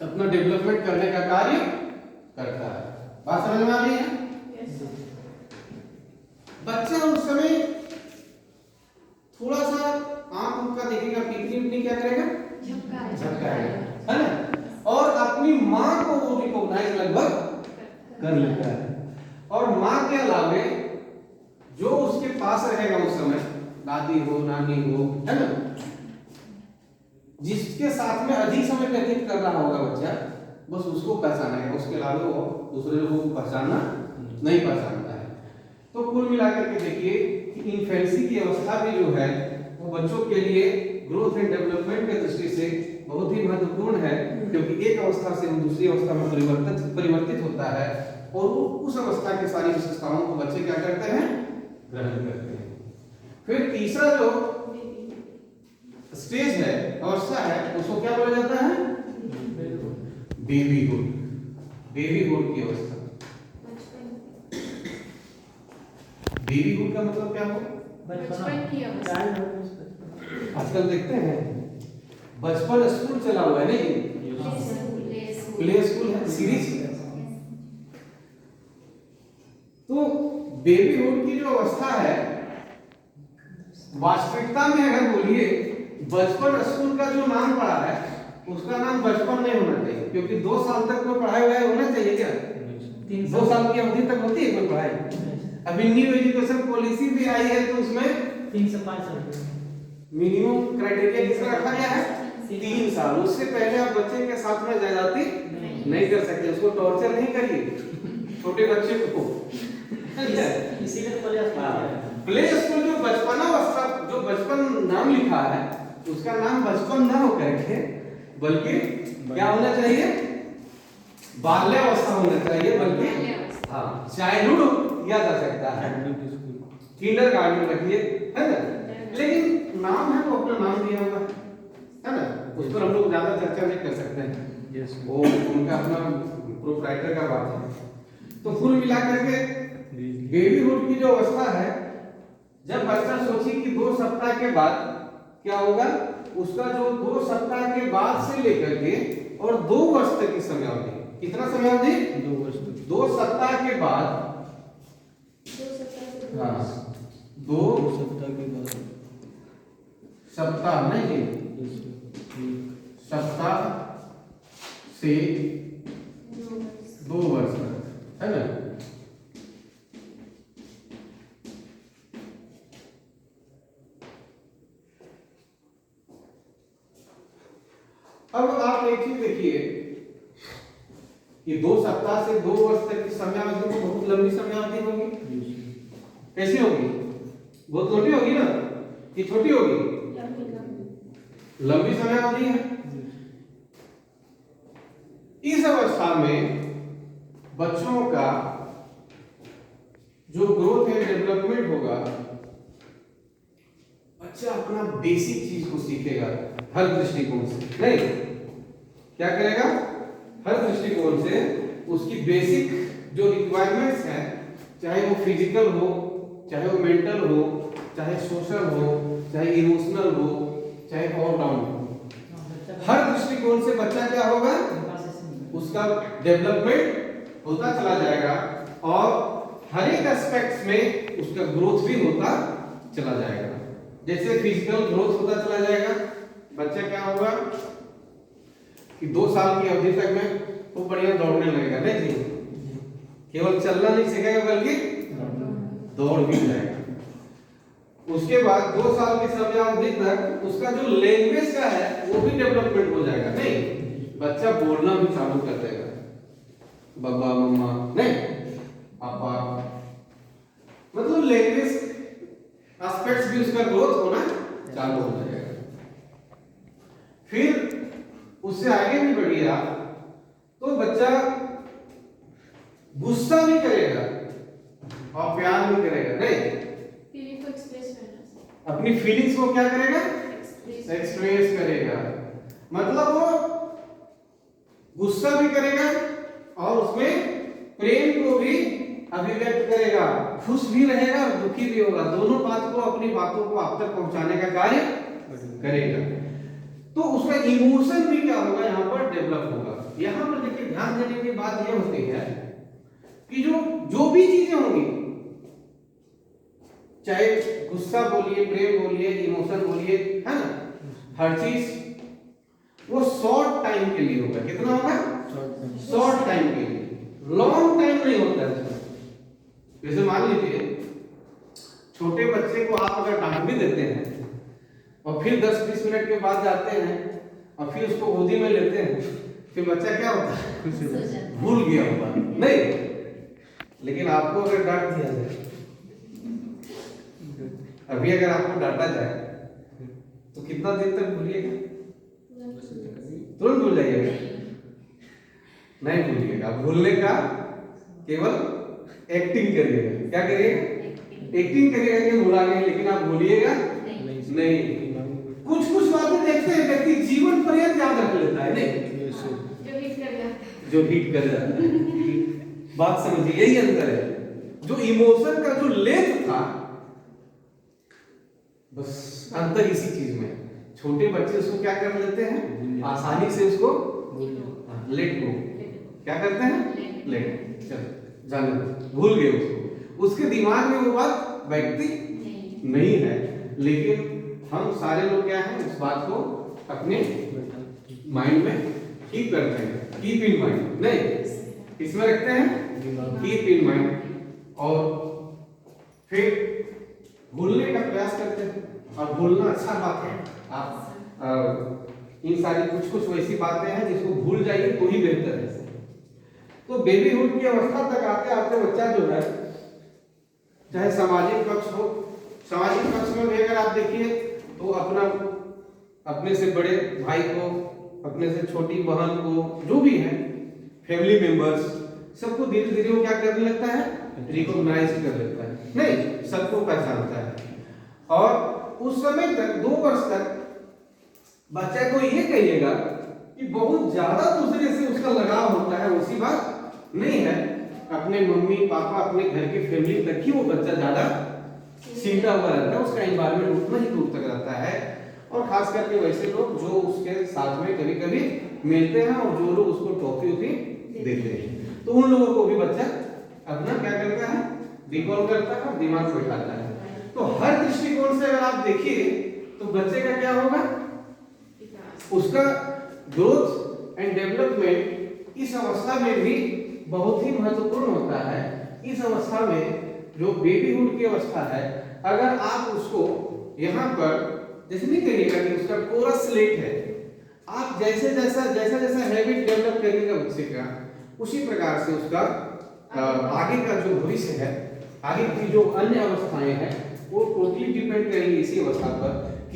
अपना डेवलपमेंट करने का कार्य करता है। बात समझ में आ रही है? बच्चा उस समय थोड़ा सा आंख उनका देखेगा, पीपनी उठनी क्या करेगा, झपकाएगा, है ना, और अपनी माँ को वो रिकॉग्नाइज लगभग कर लेता है। और माँ के अलावे जो उसके पास रहेगा उस समय, दादी हो, नानी हो, है ना, जिसके साथ में अधिक समय व्यतीत कर रहा होगा बच्चा, बस उसको पहचानेगा, उसके अलावा वो दूसरे लोगों को पहचानना नहीं पहचानता है। तो कुल मिलाकर के देखिए कि इन्फेंसी की अवस्था भी जो है वो बच्चों के लिए ग्रोथ एंड डेवलपमेंट के दृष्टि से बहुत ही महत्वपूर्ण है, क्योंकि एक अवस्था से दूसरी अवस्था में परिवर्तित होता है और वो उस अवस्था की सारी विशेषताओं को बच्चे क्या करते हैं, ग्रहण करते हैं। फिर तीसरा जो स्टेज है, अवस्था है, उसको क्या बोला जाता है, बेबीहुड। बेबीहुड की अवस्था। बेबीहुड का मतलब क्या हो, बचपन की अवस्था। आजकल देखते हैं बचपन स्कूल चला हुआ है नहीं, प्ले स्कूल है, सीरीज। तो बेबीहुड की जो अवस्था है, वास्तविकता में अगर बोलिए बचपन स्कूल का जो नाम पड़ा है उसका नाम बचपन नहीं होना चाहिए, क्योंकि 2 साल तक कोई पढ़ाई वढ़ाई होना चाहिए क्या, 2 साल की अवधि तक होती है कोई पढ़ाई। अभी न्यू एजुकेशन पॉलिसी भी आई है तो उसमें 3 से 5 साल मिनिमम क्राइटेरिया किसका रखा गया है, 3 साल। उससे पहले आप बच्चे के साथ में ज्यादती नहीं कर सकते, उसको टॉर्चर नहीं करिए छोटे बच्चे को। इसीलिए प्ले स्कूल जो बचपना अवस्था, जो बचपन नाम लिखा है उसका नाम बचपन ना हो करके बल्कि क्या होना चाहिए, बाल्यावस्था होना चाहिए, बल्कि हाँ चाइल्डहुड किया जा सकता है, किंडरगार्टन रखिए, है ना, लेकिन नाम है वो अपना नाम दिया हुआ है ना, उस पर हम लोग ज्यादा चर्चा नहीं कर सकते हैं, वो उनका अपना प्रोप्राइटर का बात है। तो कुल मिलाकर के बेबीहुड की जो अवस्था है, जब बच्चा सोची कि 2 सप्ताह के बाद क्या होगा, उसका जो 2 सप्ताह के बाद से लेकर के और 2 वर्ष तक की समय अवधि, कितना समय अवधि, 2 वर्ष, 2 सप्ताह के बाद, हाँ 2 सप्ताह के बाद, सप्ताह नहीं, सप्ताह से 2 वर्ष तक, है ना। अब आप एक चीज देखिए कि 2 सप्ताह से 2 वर्ष तक की समयावधि तो बहुत लंबी समयावधि होगी। कैसी होगी, बहुत लंबी होगी ना कि छोटी होगी, लंबी समयावधि है। इस अवस्था में बच्चों का जो ग्रोथ एंड डेवलपमेंट होगा, बच्चा अपना बेसिक चीज को सीखेगा हर दृष्टिकोण से, नहीं क्या करेगा, हर दृष्टिकोण से उसकी बेसिक जो रिक्वायरमेंट्स हैं, चाहे वो फिजिकल हो, चाहे वो मेंटल हो, चाहे सोशल हो, चाहे इमोशनल हो, चाहे ऑलराउंड हो, हर दृष्टिकोण से बच्चा क्या होगा, उसका डेवलपमेंट होता चला जाएगा और हर एक एस्पेक्ट्स में उसका ग्रोथ भी होता चला जाएगा। जैसे फिजिकल ग्रोथ होता चला जाएगा, बच्चा क्या होगा कि 2 साल की अवधि तक में वो बढ़िया दौड़ने लगेगा, नहीं जी, केवल चलना नहीं सीखेगा बल्कि दौड़ भी जाएगा। उसके बाद 2 साल की समयावधि तक उसका जो लैंग्वेज का है वो भी डेवलपमेंट हो जाएगा, नहीं बच्चा बोलना भी चालू कर देगा, बाबा मम्मा, नहीं पापा, मतलब लैंग्वेज एस्पेक्ट्स भी उसका ग्रोथ होना चालू हो जाएगा। फिर उससे आगे भी बढ़िए आप, तो बच्चा गुस्सा भी करेगा और प्यार भी करेगा, नहीं फीलिंग को एक्सप्रेस करना, अपनी फीलिंग्स को क्या करेगा, एक्सप्रेस करेगा, मतलब वो गुस्सा भी करेगा और उसमें प्रेम को भी अभिव्यक्त करेगा, खुश भी रहेगा और दुखी भी होगा, दोनों बात को, अपनी बातों को आप तक पहुंचाने का कार्य करेगा। तो उसका इमोशन भी क्या होगा, यहाँ पर डेवलप होगा। यहां पर देखिए ध्यान देने की बात यह होती है कि जो भी चीजें होंगी, चाहे गुस्सा बोलिए, प्रेम बोलिए, इमोशन बोलिए, है ना, हर चीज वो शॉर्ट टाइम के लिए होगा। कितना होगा? शॉर्ट टाइम के लिए, लॉन्ग टाइम नहीं होता है। जैसे मान लीजिए छोटे बच्चे को आप अगर डांट भी देते हैं और फिर 10-20 मिनट के बाद जाते हैं और फिर उसको गोदी में लेते हैं, फिर बच्चा क्या होता है? भूल गया होगा नहीं। लेकिन आपको अगर डांट दिया जाए, अभी अगर आपको डांटा जाए तो कितना देर तक भूलिएगा? तुरंत भूल जाइएगा? नहीं भूलिएगा। भूलने का केवल एक्टिंग करिएगा। क्या करिएगा? एक्टिंग करिएगा कि भूला नहीं, लेकिन आप भूलिएगा नहीं। कुछ कुछ बातें देखते हैं व्यक्ति जीवन पर्यंत याद रख लेता है, नहीं जो हिट कर जाता है। बात समझिए, यही अंतर है। जो इमोशन का जो लेंथ था, बस अंतर इसी चीज में। छोटे बच्चे उसको क्या कर लेते हैं? आसानी से उसको लेट गो। क्या करते हैं? लेट, चलो जाने दो, भूल गए उसको। उसके दिमाग में वो बात बैठती नहीं है। लेकिन हम सारे लोग क्या हैं, उस बात को अपने माइंड में कीप करते हैं। कीप इन माइंड नहीं, किसमें रखते हैं? Keep in mind. और फिर भूलने का प्रयास करते हैं। और भूलना अच्छा बात है। आप इन सारी कुछ वैसी बातें हैं जिसको भूल जाइए तो ही बेहतर है। तो बेबीहुड की अवस्था तक आते आते बच्चा जो है, चाहे सामाजिक पक्ष हो, सामाजिक पक्ष में भी अगर आप देखिए तो अपने से बड़े भाई को, अपने से छोटी बहन को, जो भी है फैमिली मेंबर्स, सबको धीरे धीरे वो क्या करने लगता है? रिकॉग्नाइज कर लेता है, नहीं सबको पहचानता है। और उस समय तक 2 वर्ष तक बच्चे को ये कहिएगा कि बहुत ज्यादा दूसरे से उसका लगाव होता है, उसी बात नहीं है। अपने मम्मी पापा, अपने घर की फैमिली तक ही वो बच्चा ज्यादा सिमटा हुआ रहता है, उसका एनवायरनमेंट उतना ही दूर तक रहता है। और खास करके वैसे लोग जो उसके साथ में कभी कभी मिलते हैं और जो लोग उसको टॉफी देते हैं, तो उन लोगों को भी बच्चा अपना क्या करता है? रिकॉल करता है और दिमाग में बैठाता है। तो हर दृष्टिकोण से अगर आप देखिए तो बच्चे का क्या होगा? उसका ग्रोथ एंड डेवलपमेंट इस अवस्था में भी बहुत ही महत्वपूर्ण होता है। इस अवस्था में जो बेबीहुड की अवस्था है, अगर आप उसको यहाँ पर जैसे नहीं करिएगा कि उसका कोरस स्लेट है, आप जैसा जैसा हैबिट डेवलप करिएगा बच्चे का, उसी प्रकार से उसका आगे का जो भविष्य है, आगे की जो अन्य अवस्थाएं हैं, वो टोटली डिपेंड करेंगी इसी अवस्था पर।